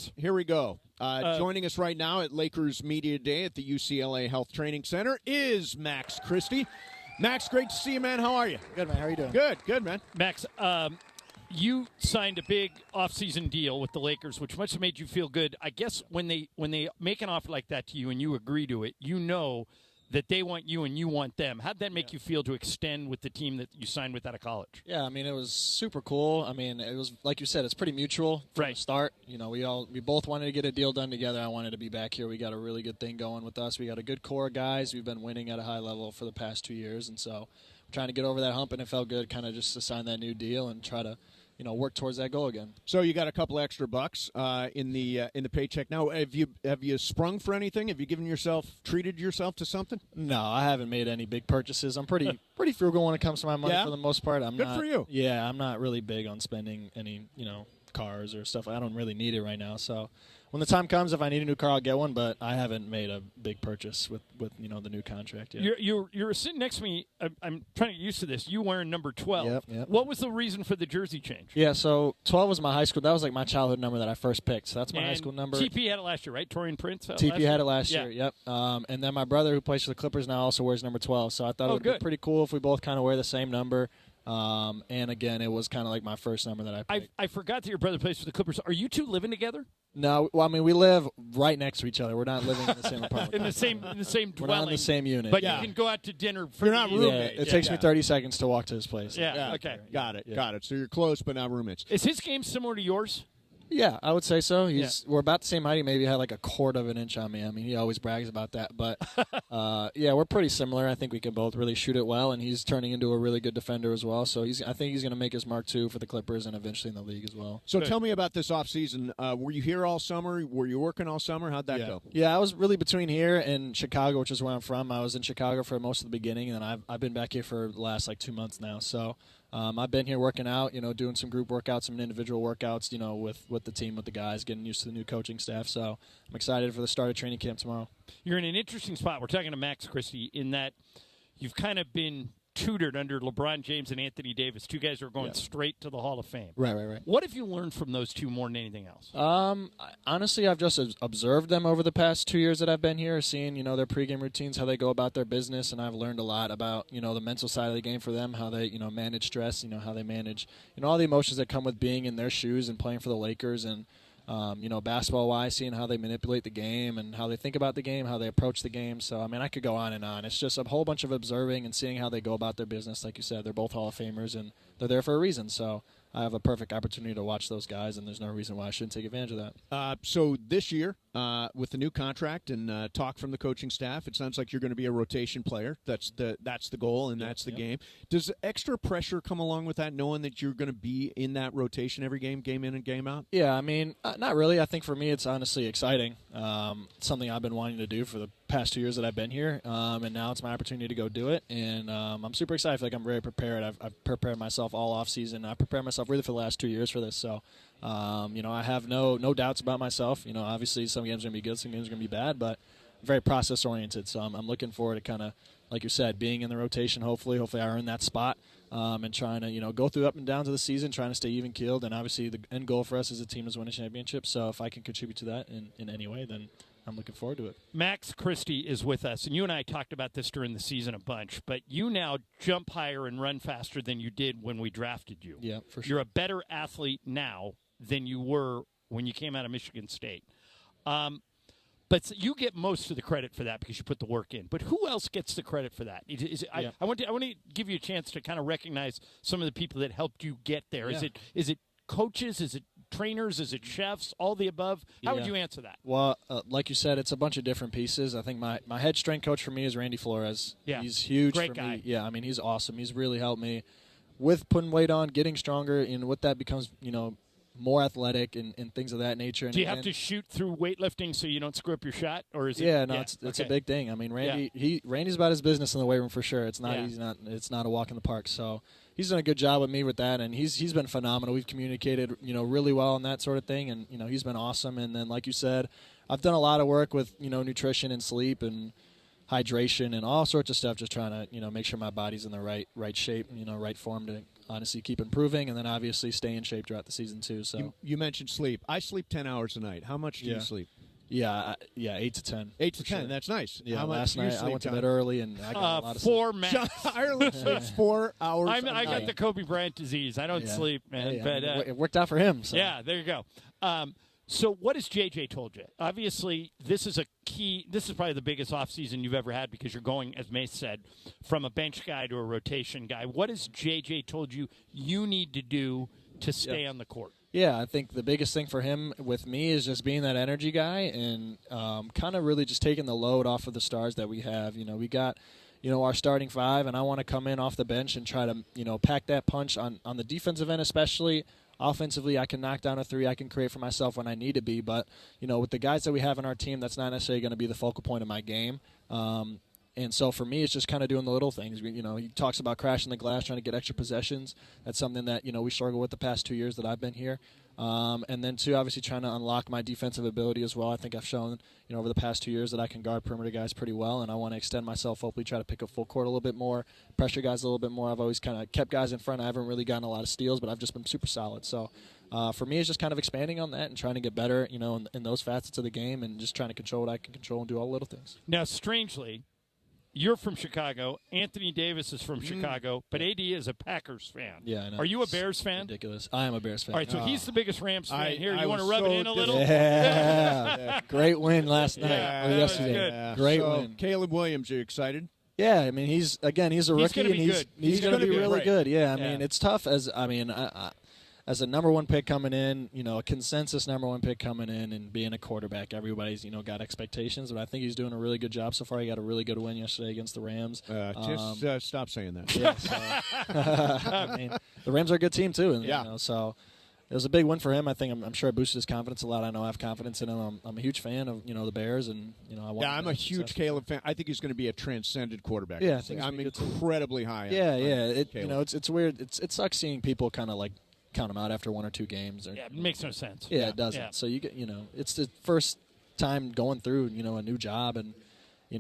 Max. Here we go. Joining us right now at Lakers Media Day at the UCLA Health Training Center is Max Christie. Max, great to see you, man. How are you? Good, man. How are you doing? Good, man. Max, you signed a big offseason deal with the Lakers, which must have made you feel good. I guess when they make an offer like that to you and you agree to it, you know that they want you and you want them. How'd that make you feel to extend with the team that you signed with out of college? Yeah, I mean, it was super cool. I mean, it was, like you said, it's pretty mutual from the start. You know, we both wanted to get a deal done together. I wanted to be back here. We got a really good thing going with us. We got a good core of guys. We've been winning at a high level for the past 2 years, and so we're trying to get over that hump, and it felt good kind of just to sign that new deal and try to, you know, work towards that goal again. So you got a couple extra bucks in the paycheck now. Have you sprung for anything? Have you treated yourself to something? No, I haven't made any big purchases. I'm pretty frugal when it comes to my money for the most part. Good for you. Yeah, I'm not really big on spending any, cars or stuff. I don't really need it right now. So when the time comes, if I need a new car, I'll get one. But I haven't made a big purchase with the new contract yet. You're sitting next to me. I'm trying to get used to this. You wearing number 12. Yep. What was the reason for the jersey change? Yeah, so 12 was my high school. That was like my childhood number that I first picked. So that's my high school number. TP had it last year, right? Torian Prince. TP had it last year. Yep. And then my brother, who plays for the Clippers now, also wears number 12. So I thought it would be pretty cool if we both kind of wear the same number. And again, it was kind of like my first number that I picked. I forgot that your brother plays for the Clippers. Are you two living together? No, well, I mean, we live right next to each other. We're not living in the same apartment. in the same dwelling. We're not in the same unit. But you can go out to dinner. You're not roommates. It takes me 30 seconds to walk to his place. Yeah. Okay. Got it. So you're close, but not roommates. Is his game similar to yours? Yeah, I would say so. We're about the same height. He maybe had like a quarter of an inch on me. I mean, he always brags about that. But, we're pretty similar. I think we can both really shoot it well, and he's turning into a really good defender as well. So I think he's going to make his mark, too, for the Clippers and eventually in the league as well. So tell me about this offseason. Were you here all summer? Were you working all summer? How'd that go? Yeah, I was really between here and Chicago, which is where I'm from. I was in Chicago for most of the beginning, and then I've been back here for the last, 2 months now. So I've been here working out, doing some group workouts, some individual workouts, with the team, with the guys, getting used to the new coaching staff. So I'm excited for the start of training camp tomorrow. You're in an interesting spot. We're talking to Max Christie in that you've kind of been tutored under LeBron James and Anthony Davis, two guys who are going straight to the Hall of Fame. Right. What have you learned from those two more than anything else? Honestly, I've just observed them over the past 2 years that I've been here, seeing, their pregame routines, how they go about their business, and I've learned a lot about, the mental side of the game for them, how they, manage stress, how they manage, all the emotions that come with being in their shoes and playing for the Lakers, and basketball-wise, seeing how they manipulate the game and how they think about the game, how they approach the game. So, I mean, I could go on and on. It's just a whole bunch of observing and seeing how they go about their business. Like you said, they're both Hall of Famers, and they're there for a reason. So I have a perfect opportunity to watch those guys, and there's no reason why I shouldn't take advantage of that. So this year, with the new contract and talk from the coaching staff, it sounds like you're going to be a rotation player. That's the goal, and that's the game. Does extra pressure come along with that, knowing that you're going to be in that rotation every game in and game out? Yeah, I mean, not really. I think for me it's honestly exciting. It's something I've been wanting to do for the past 2 years that I've been here, and now it's my opportunity to go do it. And I'm super excited. I feel like I'm very prepared. I've prepared myself all off season. I prepared myself really for the last 2 years for this. So, I have no doubts about myself. Obviously some games are going to be good, some games are going to be bad, but I'm very process oriented. So I'm looking forward to kind of, like you said, being in the rotation. Hopefully I earn that spot, and trying to go through up and downs of the season, trying to stay even keeled. And obviously the end goal for us as a team is win a championship. So if I can contribute to that in any way, then I'm looking forward to it. Max Christie is with us, and you and I talked about this during the season a bunch, but you now jump higher and run faster than you did when we drafted you. Yeah, for sure. You're a better athlete now than you were when you came out of Michigan State. But you get most of the credit for that because you put the work in. But who else gets the credit for that? I want to give you a chance to kind of recognize some of the people that helped you get there. Yeah. Is it coaches? Is it trainers? Is it chefs? All the above? How would you answer that? Well, like you said, it's a bunch of different pieces. I think my head strength coach for me is Randy Flores. Yeah. He's huge Great for guy. me. Yeah, I mean, he's awesome. He's really helped me with putting weight on, getting stronger, and with that becomes, more athletic and things of that nature. And do you have to shoot through weightlifting so you don't screw up your shot, or is it? It's a big thing. I mean, Randy's about his business in the weight room for sure. It's not it's not a walk in the park. So he's done a good job with me with that, and he's been phenomenal. We've communicated really well on that sort of thing, and he's been awesome. And then like you said, I've done a lot of work with nutrition and sleep and hydration and all sorts of stuff, just trying to make sure my body's in the right shape, right form to honestly keep improving, and then obviously stay in shape throughout the season too. So you mentioned sleep. I sleep 10 hours a night. How much do you sleep? Yeah, 8 to 10. 8 to 10. Sure. That's nice. Yeah, how much last night I went to bed early and I got a lot of 4 sleep. max. Ireland sleeps 4 hours. I got the Kobe Bryant disease. I don't sleep, man. Hey, but it worked out for him. So. Yeah, there you go. So what has JJ told you? Obviously, this is a key. This is probably the biggest offseason you've ever had because you're going, as Mace said, from a bench guy to a rotation guy. What has JJ told you need to do to stay on the court? Yeah, I think the biggest thing for him with me is just being that energy guy and kind of really just taking the load off of the stars that we have. We got our starting 5, and I want to come in off the bench and try to pack that punch on the defensive end especially. Offensively, I can knock down a 3. I can create for myself when I need to be. But, with the guys that we have in our team, that's not necessarily going to be the focal point of my game. And so for me, it's just kind of doing the little things. He talks about crashing the glass, trying to get extra possessions. That's something that, we struggle with the past 2 years that I've been here. And then, too, obviously trying to unlock my defensive ability as well. I think I've shown, over the past 2 years that I can guard perimeter guys pretty well, and I want to extend myself, hopefully try to pick up full court a little bit more, pressure guys a little bit more. I've always kind of kept guys in front. I haven't really gotten a lot of steals, but I've just been super solid. So for me, it's just kind of expanding on that and trying to get better, in those facets of the game and just trying to control what I can control and do all the little things. Now, strangely, you're from Chicago. Anthony Davis is from Chicago, but AD is a Packers fan. Yeah, I know. Are you a Bears fan? Ridiculous. I am a Bears fan. All right, so he's the biggest Rams fan here. You want to was rub so it in a little? Yeah. Great win last night. Yeah, or that was yesterday. good. Yeah. Great So, win. Caleb Williams, are you excited? Yeah, I mean, he's a rookie, gonna and be good. he's going to be really good. Yeah, I mean, it's tough as a number 1 pick coming in, a consensus number 1 pick coming in and being a quarterback. Everybody's, got expectations, but I think he's doing a really good job so far. He got a really good win yesterday against the Rams. Just stop saying that. Yeah, so, I mean, the Rams are a good team, too. And, so it was a big win for him. I think I'm sure it boosted his confidence a lot. I know I have confidence in him. I'm a huge fan of, the Bears, and, I want I'm a huge Caleb fan. I think he's going to be a transcended quarterback. Yeah, I think I'm incredibly high. Yeah. It's weird. It sucks seeing people kind of count them out after 1 or 2 games. Yeah, it makes no sense. Yeah, it doesn't. Yeah. So you get, it's the first time going through, a new job and,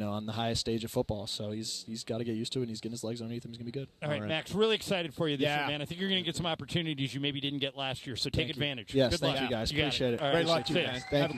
on the highest stage of football. So he's got to get used to it, and he's getting his legs underneath him. He's going to be good. All right, Max, really excited for you this year, man. I think you're going to get some opportunities you maybe didn't get last year, so take advantage. Yes, good thank luck. you guys. You Appreciate it. All right, Great luck to you, thanks. guys. Thank you.